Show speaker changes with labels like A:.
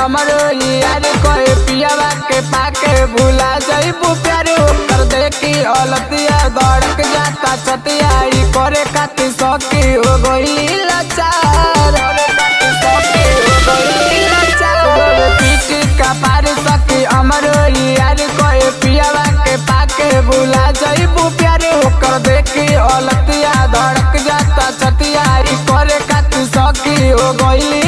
A: हमरो यार कोई पियावा के पाके भूला जाइबू प्यार कर देखी औलतिया दौड़क जाता छतिया ई करे खातिर सौकी हो गई लाचार पीटी का पार सकी हमरो यार कोई पियावा के पाके भूला जाइबू प्यार कर देखी औलतिया दौड़क जाता छतिया ई करे खातिर सौकी हो गई